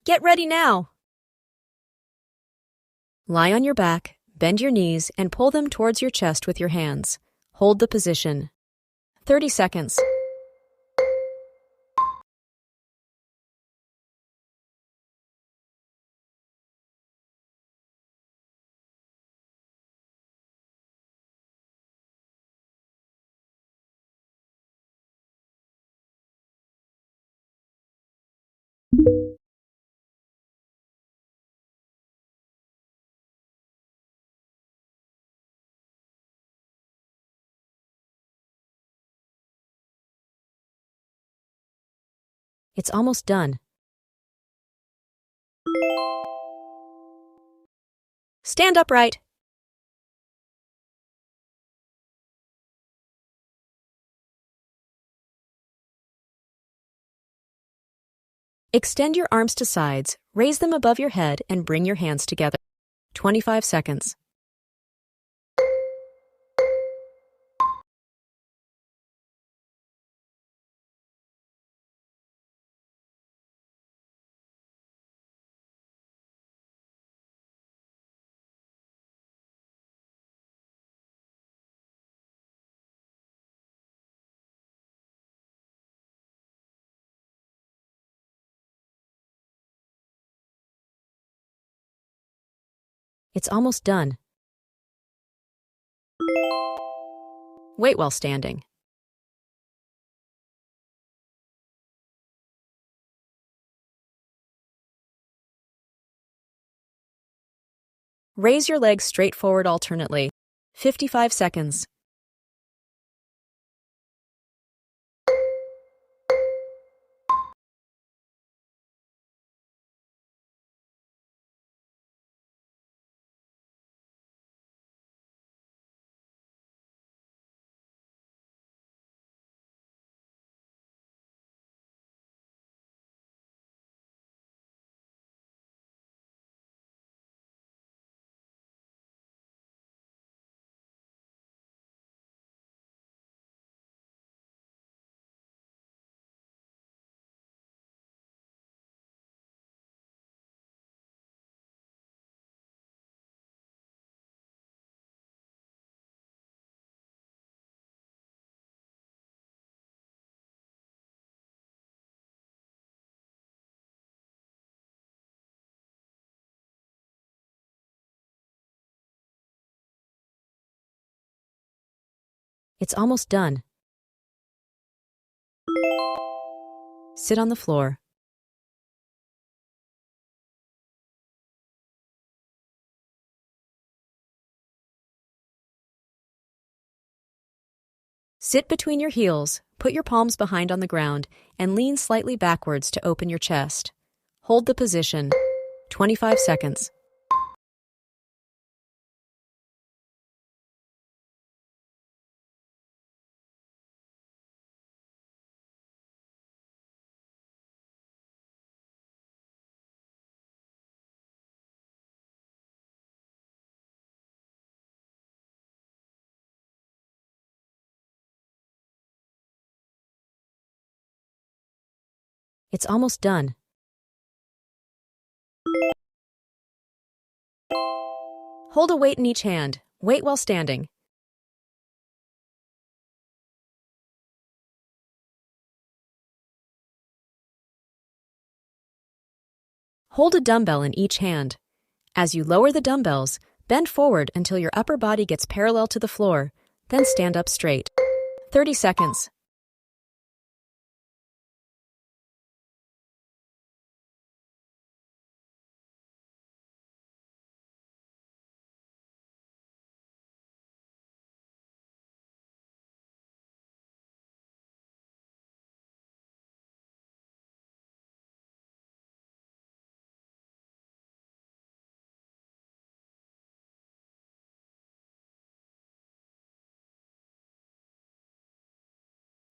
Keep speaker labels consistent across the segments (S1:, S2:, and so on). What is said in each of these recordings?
S1: Get ready now. Lie on your back, bend your knees, and pull them towards your chest with your hands. Hold the position. 30 seconds. It's almost done. Stand upright. Extend your arms to sides, raise them above your head, and bring your hands together. 25 seconds. It's almost done. Wait while standing. Raise your legs straight forward alternately. 55 seconds. It's almost done. Sit on the floor. Sit between your heels, put your palms behind on the ground, and lean slightly backwards to open your chest. Hold the position. 25 seconds. It's almost done. Hold a weight in each hand. Wait while standing. Hold a dumbbell in each hand. As you lower the dumbbells, bend forward until your upper body gets parallel to the floor, then stand up straight. 30 seconds.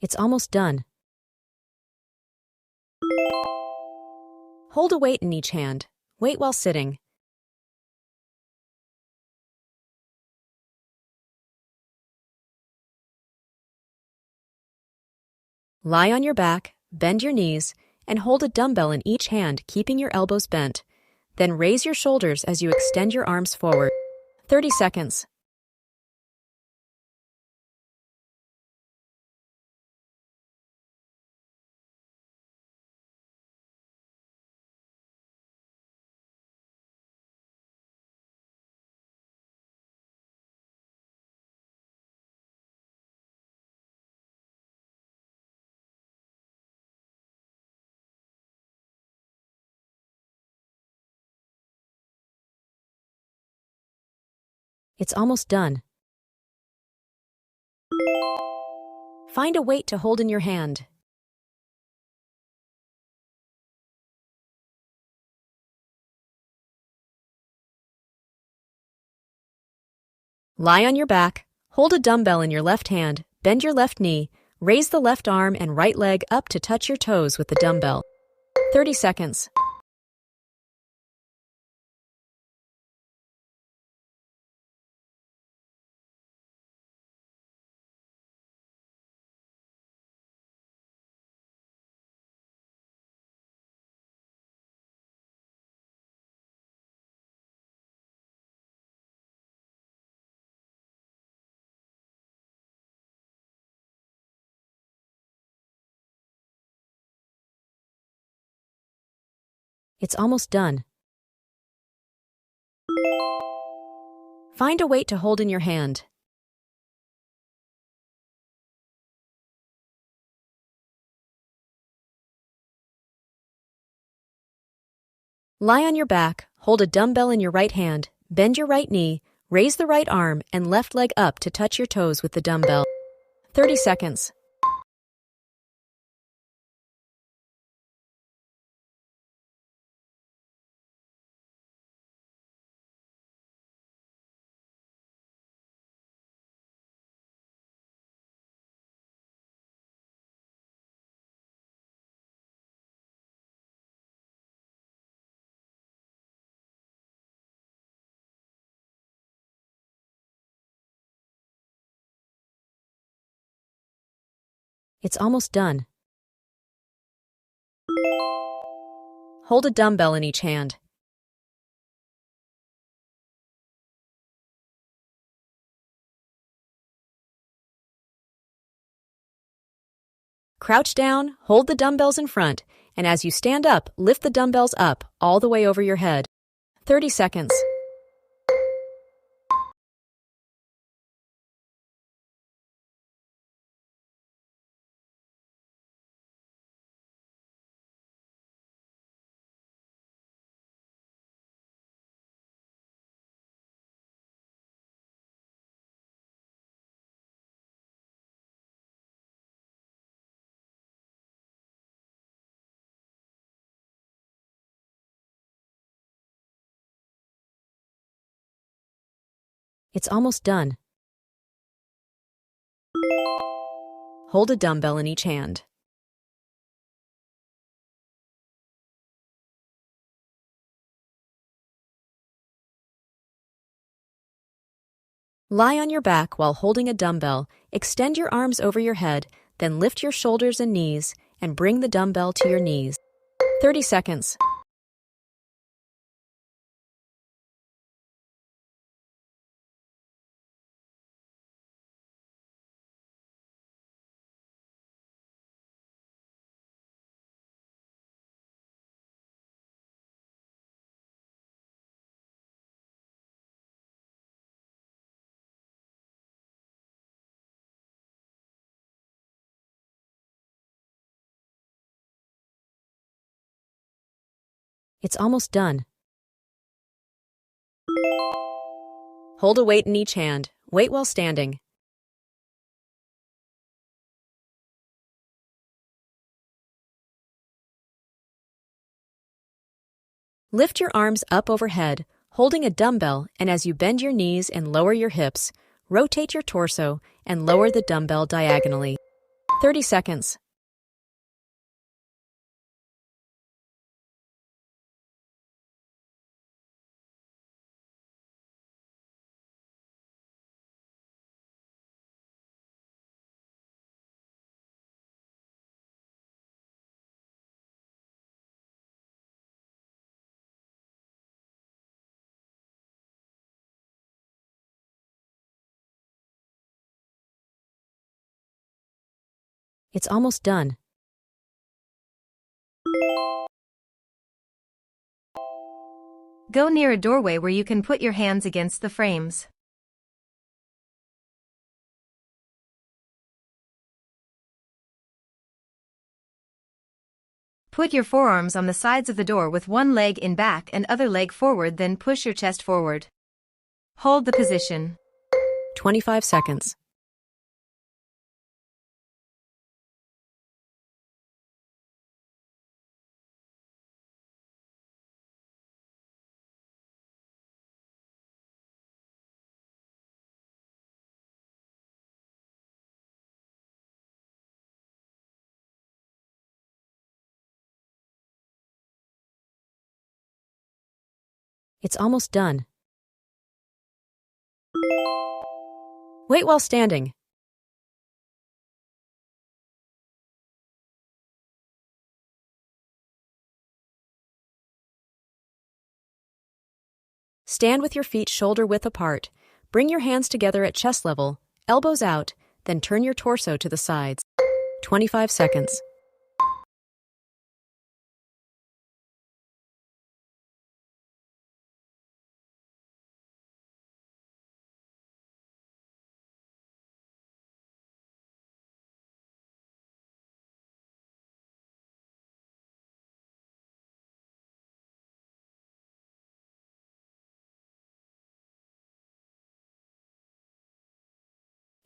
S1: It's almost done. Hold a weight in each hand. Wait while sitting. Lie on your back, bend your knees, and hold a dumbbell in each hand, keeping your elbows bent. Then raise your shoulders as you extend your arms forward. 30 seconds. It's almost done. Find a weight to hold in your hand. Lie on your back, hold a dumbbell in your left hand, bend your left knee, raise the left arm and right leg up to touch your toes with the dumbbell. 30 seconds. It's almost done. Find a weight to hold in your hand. Lie on your back, hold a dumbbell in your right hand, bend your right knee, raise the right arm and left leg up to touch your toes with the dumbbell. 30 seconds. It's almost done. Hold a dumbbell in each hand. Crouch down, hold the dumbbells in front, and as you stand up, lift the dumbbells up all the way over your head. 30 seconds. It's almost done. Hold a dumbbell in each hand. Lie on your back while holding a dumbbell, extend your arms over your head, then lift your shoulders and knees, and bring the dumbbell to your knees. 30 seconds. It's almost done. Hold a weight in each hand. Wait while standing. Lift your arms up overhead, holding a dumbbell, and as you bend your knees and lower your hips, rotate your torso and lower the dumbbell diagonally. 30 seconds. It's almost done.
S2: Go near a doorway where you can put your hands against the frames. Put your forearms on the sides of the door with one leg in back and other leg forward, then push your chest forward. Hold the position.
S1: 25 seconds. It's almost done. Wait while standing. Stand with your feet shoulder-width apart. Bring your hands together at chest level, elbows out, then turn your torso to the sides. 25 seconds.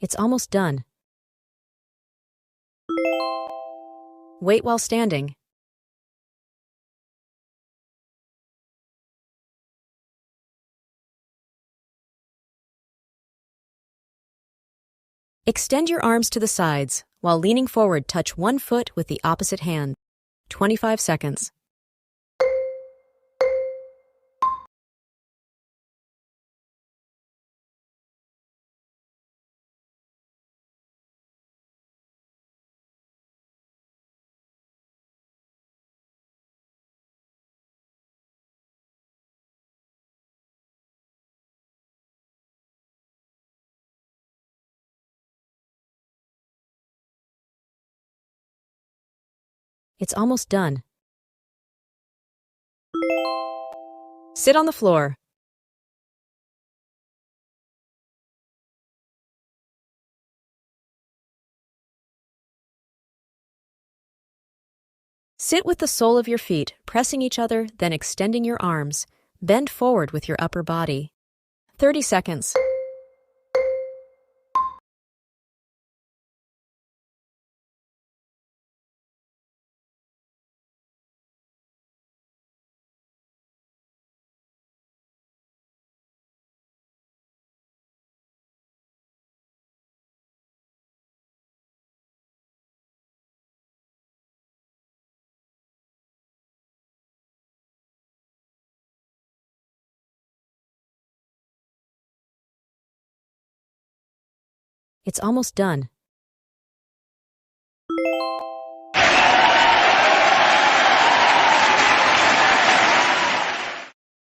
S1: It's almost done. Wait while standing. Extend your arms to the sides, while leaning forward, touch one foot with the opposite hand. 25 seconds. It's almost done. Sit on the floor. Sit with the sole of your feet pressing each other, then extending your arms. Bend forward with your upper body. 30 seconds. It's almost done.